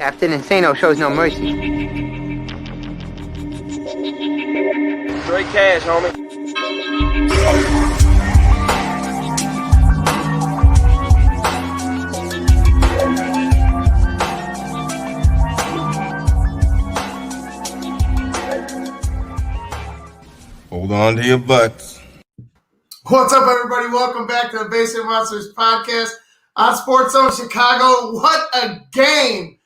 Captain Insano shows no mercy. Straight cash, homie. Hold on to your butts. What's up, everybody? Welcome back to the Basement Monsters podcast on Sports Zone Chicago. What a game!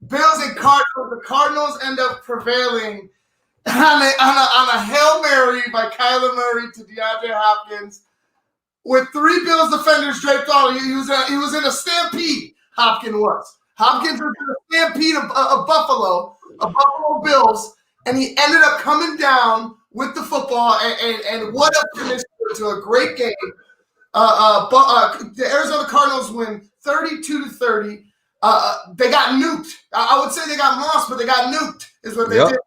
Bills and Cardinals. The Cardinals end up prevailing on a Hail Mary by Kyler Murray to DeAndre Hopkins with three Bills defenders draped on. He was in a stampede. Hopkins was in a stampede of Buffalo Bills, and he ended up coming down with the football, and what a finish to a great game. The Arizona Cardinals win 32-30. They got nuked. I would say they got lost, but they got nuked is what they did.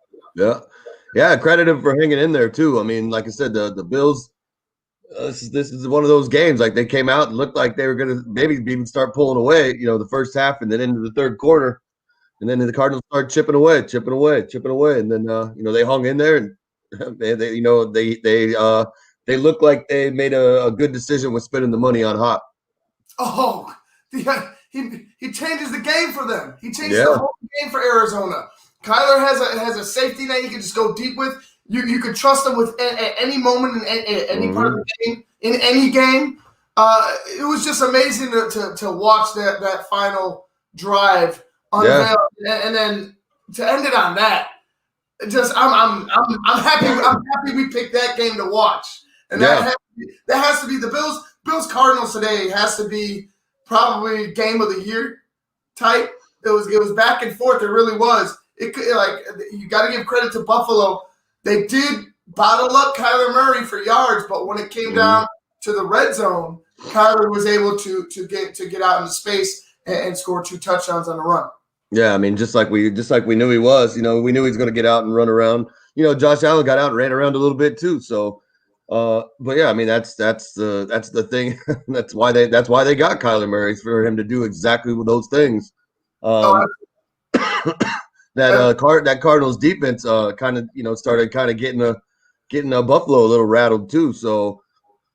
Yeah. Credit them for hanging in there too. I mean, like I said, the Bills. This is one of those games. Like they came out and looked like they were going to maybe even start pulling away. You know, the first half and then into the third quarter, and then the Cardinals started chipping away, and then they hung in there and. They look like they made a good decision with spending the money on Hop. Oh, he changes the game for them. He changes the whole game for Arizona. Kyler has a safety net you can just go deep with. You could trust him with at any moment in any part of the game, in any game. It was just amazing to watch that final drive unveil, and then to end it on that. Just I'm happy. I'm happy we picked that game to watch, and that has to be the Bills Cardinals today. Has to be probably game of the year type. It was back and forth. It really was. You got to give credit to Buffalo. They did bottle up Kyler Murray for yards, but when it came down to the red zone, Kyler was able to get out into space and score 2 touchdowns on the run. Yeah, I mean, just like we knew he was. You know, we knew he was going to get out and run around. You know, Josh Allen got out and ran around a little bit too. So, but yeah, I mean, that's the thing. that's why they got Kyler Murray, for him to do exactly those things. That Cardinals defense kind of started kind of getting Buffalo a little rattled too. So.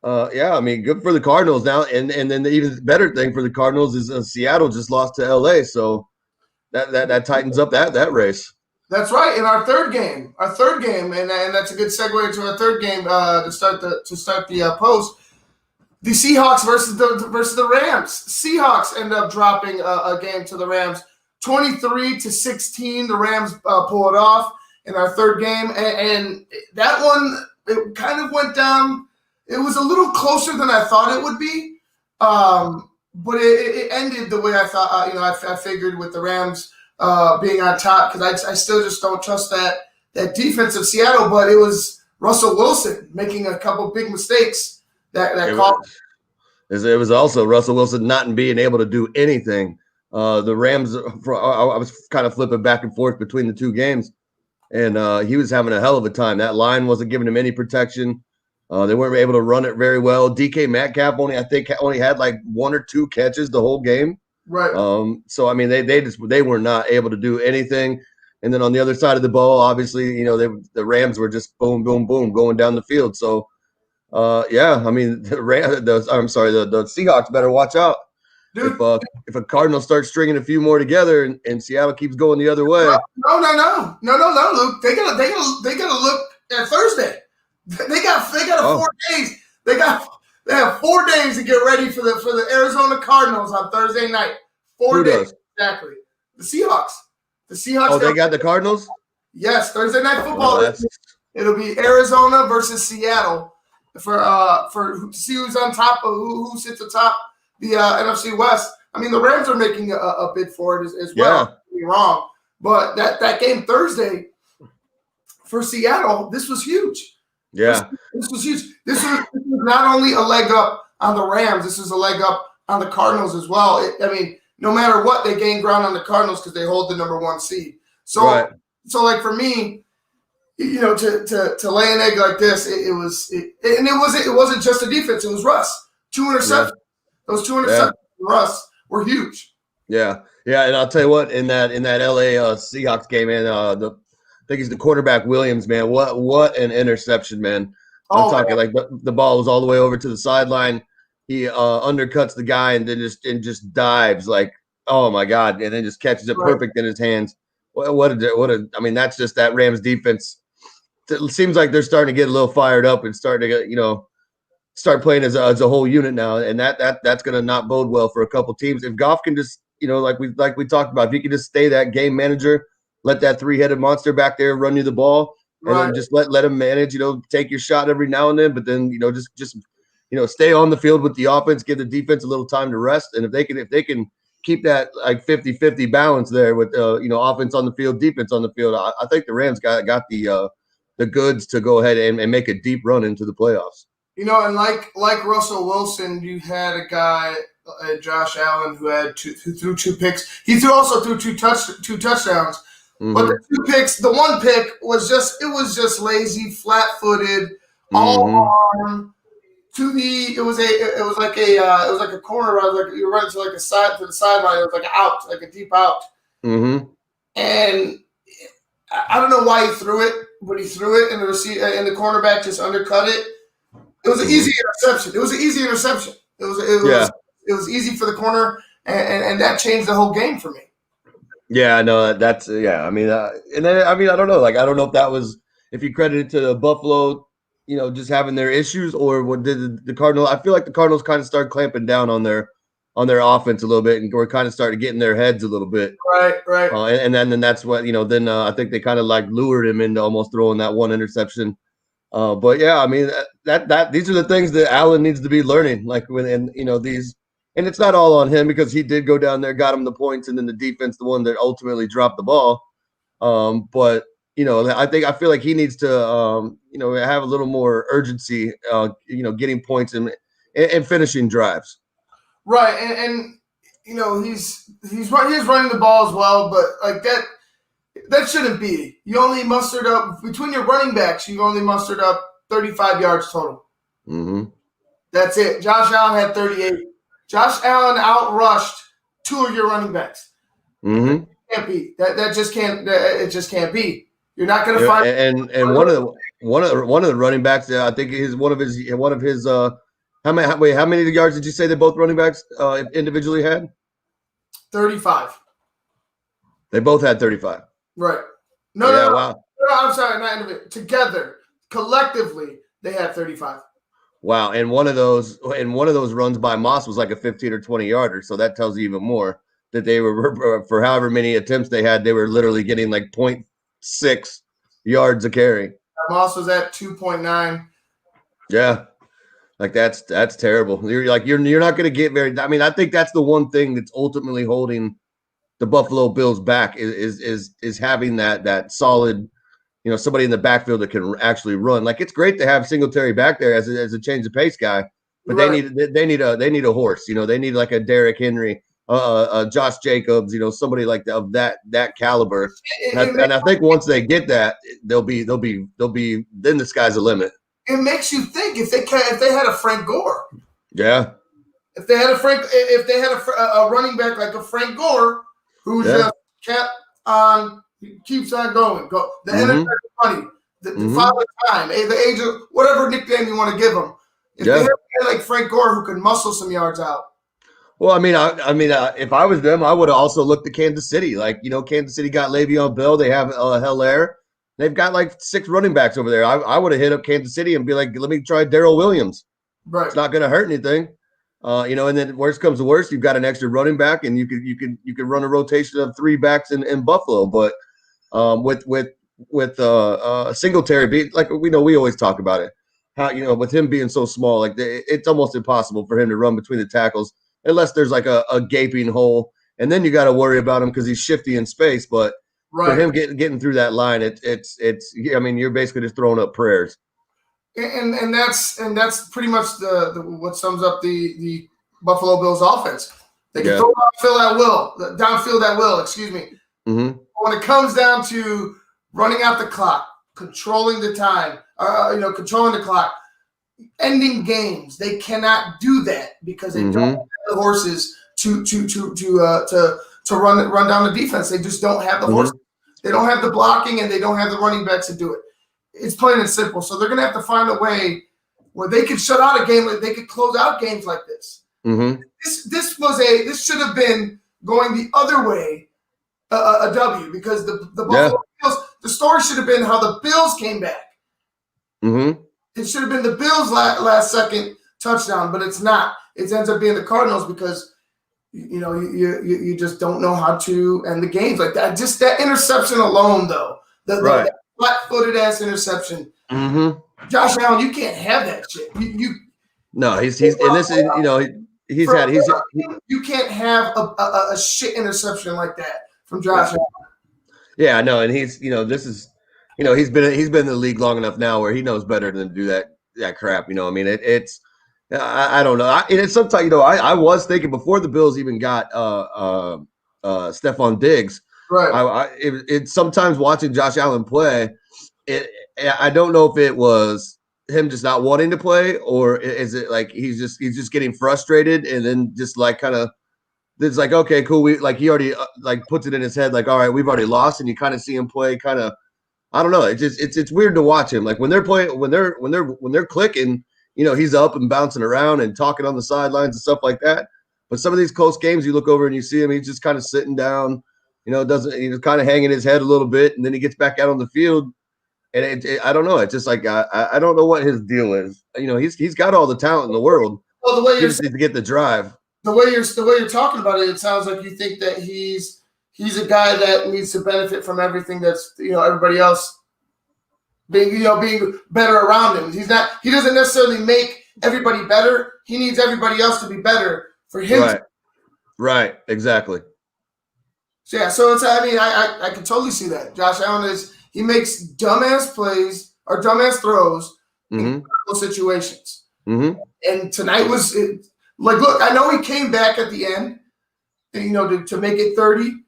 I mean, good for the Cardinals now, and then the even better thing for the Cardinals is Seattle just lost to LA. So. That tightens up that race. That's right. In our third game, and that's a good segue into our third game to start the post. The Seahawks versus the Rams. Seahawks end up dropping a game to the Rams, 23-16. The Rams pull it off in our third game, and that one it kind of went down. It was a little closer than I thought it would be. But it ended the way I thought. I figured with the Rams being on top, because I still just don't trust that defense of Seattle. But it was Russell Wilson making a couple big mistakes that caused. It was also Russell Wilson not being able to do anything. The Rams. I was kind of flipping back and forth between the two games, and he was having a hell of a time. That line wasn't giving him any protection. They weren't able to run it very well. DK Metcalf only had like 1 or 2 catches the whole game. Right. So I mean they were not able to do anything. And then on the other side of the ball, obviously, the Rams were just boom, boom, boom going down the field. So I mean the Seahawks better watch out. Dude, if a Cardinal starts stringing a few more together and Seattle keeps going the other way. No, Luke. They gotta look at Thursday. They got 4 days. They have 4 days to get ready for the Arizona Cardinals on Thursday night. 4 days exactly. The Seahawks. Oh, they got the Cardinals? Yes, Thursday night football. It'll be Arizona versus Seattle for to see who's on top of who sits atop the NFC West. I mean, the Rams are making a bid for it as well. Yeah. Don't get me wrong, but that game Thursday for Seattle, this was huge. Yeah, this was huge. This was not only a leg up on the Rams, this is a leg up on the Cardinals as well. I mean, no matter what, they gain ground on the Cardinals because they hold the number 1 seed. So, right. So like for me, to lay an egg like this, it wasn't just the defense. It was Russ. 2 interceptions. Yeah. Those 2 interceptions from Russ were huge. Yeah, yeah, and I'll tell you what, in that LA Seahawks game, man, I think he's the quarterback Williams, man. What an interception, man! I'm Oh talking man, like the ball was all the way over to the sideline. He undercuts the guy and then just dives like, oh my god, and then just catches it right. perfect in his hands. What a I mean, that's just that Rams defense. It seems like they're starting to get a little fired up and starting to get, start playing as a whole unit now, and that's going to not bode well for a couple teams. If Goff can just, like we talked about, if he can just stay that game manager, let that three-headed monster back there run you the ball, and Right. then just let him manage. Take your shot every now and then, but then just stay on the field with the offense, give the defense a little time to rest, and if they can keep that like 50-50 balance there with offense on the field, defense on the field, I think the Rams got the goods to go ahead and make a deep run into the playoffs. And like Russell Wilson, you had a guy, Josh Allen, who threw 2 picks. He also threw two touchdowns. Mm-hmm. But the 2 picks, the one pick was just lazy, flat-footed, all arm it was like a corner run, like you run to like a side to the sideline. It was like an out, like a deep out. Mm-hmm. And I don't know why he threw it, but he threw it, and the cornerback just undercut it. It was an easy interception. It was easy for the corner, and that changed the whole game for me. Yeah, no, that's yeah. I mean, and then I don't know. Like, I don't know if that was if you credit it to Buffalo, just having their issues, or what did the Cardinals? I feel like the Cardinals kind of started clamping down on their offense a little bit, and we're kind of starting to get in their heads a little bit. Right. And then that's what then I think they kind of like lured him into almost throwing that one interception. But yeah, I mean that these are the things that Allen needs to be learning. Like these, and it's not all on him because he did go down there, got him the points, and then the defense, the one that ultimately dropped the ball. But I feel like he needs to have a little more urgency. Getting points and finishing drives. Right, and he's running the ball as well, but like that shouldn't be. You only mustered up between your running backs. You only mustered up 35 yards total. Mm-hmm. That's it. Josh Allen had 38. Josh Allen outrushed 2 of your running backs. Mm-hmm. Can't be. That just can't. It just can't be. You're not going to find. And one of the running backs, I think is one of his. How many yards did you say that both running backs individually had? 35. They both had 35. Right. No, wow. No, I'm sorry, not individually. Together, collectively, they had 35. Wow, and one of those runs by Moss was like a 15 or 20 yarder. So that tells you even more that they were, for however many attempts they had, they were literally getting like 0.6 yards a carry. Moss was at 2.9. Yeah. Like that's terrible. You're not going to get very. I mean, I think that's the one thing that's ultimately holding the Buffalo Bills back is having that solid, somebody in the backfield that can actually run. Like, it's great to have Singletary back there as a change of pace guy, but right. they need a horse. They need like a Derrick Henry, Josh Jacobs, somebody like that caliber. And I think once they get that, they'll be then the sky's the limit. It makes you think if they had a Frank Gore. Yeah. If they had a running back like a Frank Gore who just keeps on going. The NFL money, the father time, the age of whatever nickname you want to give him. If they had a guy like Frank Gore who can muscle some yards out. Well, I mean, if I was them, I would have also looked at Kansas City. Like, Kansas City got Le'Veon Bell. They have Hilaire. They've got like 6 running backs over there. I would have hit up Kansas City and be like, let me try Darrell Williams. Right. It's not going to hurt anything. And then worst comes to worst, you've got an extra running back, and you could run a rotation of 3 backs in Buffalo. But with Singletary, like we always talk about it, how with him being so small, like it's almost impossible for him to run between the tackles unless there's like a gaping hole, and then you got to worry about him because he's shifty in space. But for him getting through that line, it's I mean, you're basically just throwing up prayers. And that's pretty much the what sums up the Buffalo Bills offense. They can throw downfield at will. Excuse me. Mm-hmm. When it comes down to running out the clock, controlling the time, controlling the clock, ending games, they cannot do that because they don't have the horses to run down the defense. They just don't have the horse. They don't have the blocking, and they don't have the running backs to do it. It's plain and simple. So they're going to have to find a way where they could shut out a game, like they could close out games like this. This should have been going the other way, a W, because the Buffalo Bills. The story should have been how the Bills came back. It should have been the Bills' last second touchdown, but it's not. It ends up being the Cardinals because you just don't know how to end the games like that. Just that interception alone, though, the flat-footed ass interception. Josh Allen, you can't have that shit. No, he's and this is you can't have a shit interception like that from Josh Allen. Yeah, no, and he's this is he's been in the league long enough now where he knows better than to do that crap. I mean, it's I don't know. And sometimes I was thinking before the Bills even got Stephon Diggs. Right. It's sometimes watching Josh Allen play. I don't know if it was him just not wanting to play, or is it like he's just getting frustrated and then just like kind of it's like, okay, cool. He already puts it in his head like, all right, we've already lost, and you kind of see him play kind of. I don't know. It's weird to watch him. Like when they're playing, when they're clicking, he's up and bouncing around and talking on the sidelines and stuff like that. But some of these close games, you look over and you see him, he's just kind of sitting down, he's kind of hanging his head a little bit, and then he gets back out on the field. And I don't know. It's just like I don't know what his deal is. He's got all the talent in the world. Well, the way he just needs to get the drive. The way you're talking about it, it sounds like you think that he's a guy that needs to benefit from everything that's everybody else being better around him. He doesn't necessarily make everybody better. He needs everybody else to be better for him. Right. Exactly. So yeah. So I can totally see that. Josh Allen he makes dumbass plays or dumbass throws in critical situations. And tonight was look, I know he came back at the end, to make it 30.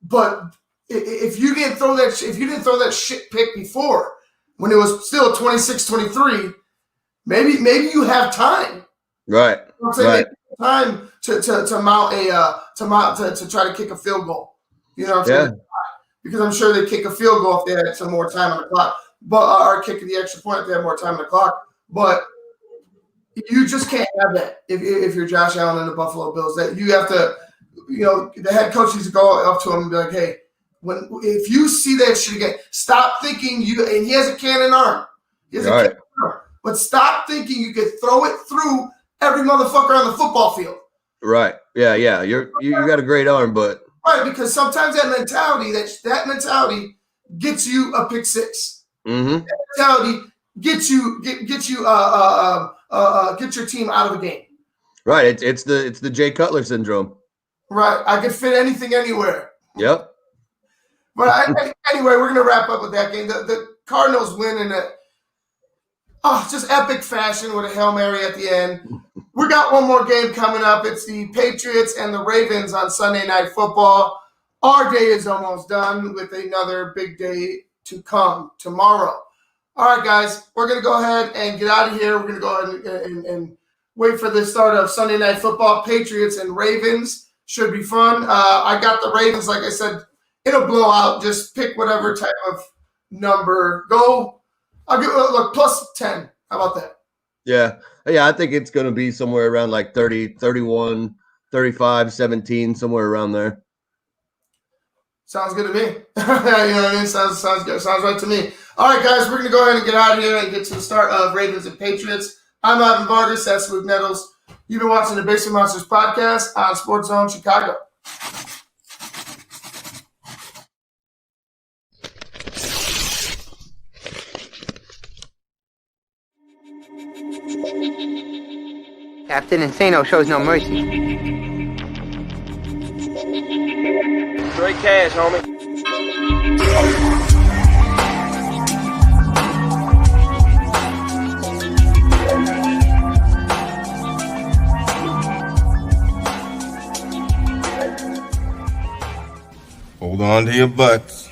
But if you didn't throw that shit pick before, when it was still 26-23, maybe you have time. Right. Right. Time to mount to try to kick a field goal. Because I'm sure they kick a field goal if they had some more time on the clock, or kick the extra point if they had more time on the clock. But you just can't have that if you're Josh Allen and the Buffalo Bills. That you have to, the head coach needs to go up to him and be like, hey, if you see that shit again, stop thinking and he has a cannon arm. He has a cannon arm. But stop thinking you could throw it through every motherfucker on the football field. Right. Yeah. You got a great arm, but because sometimes that mentality gets you a pick six. That mentality gets your team out of the game. Right. It's the Jay Cutler syndrome. Right. I could fit anything anywhere. Yep. But anyway, we're gonna wrap up with that game. The Cardinals win in just epic fashion with a Hail Mary at the end. We got one more game coming up. It's the Patriots and the Ravens on Sunday Night Football. Our day is almost done with another big day to come tomorrow. All right, guys, we're going to go ahead and get out of here. We're going to go ahead and wait for the start of Sunday Night Football. Patriots and Ravens should be fun. I got the Ravens, like I said, it'll blow out. Just pick whatever type of number. Go. I'll give look plus 10. How about that? Yeah, I think it's going to be somewhere around like 30, 31, 35, 17, somewhere around there. Sounds good to me. You know what I mean? Sounds good. Sounds right to me. All right, guys, we're going to go ahead and get out of here and get to the start of Ravens and Patriots. I'm Ivan Vargas. That's Luke Nettles. You've been watching the Basement Monsters podcast on Sports Zone Chicago. Captain Insano shows no mercy. Straight cash, homie. Hold on to your butts.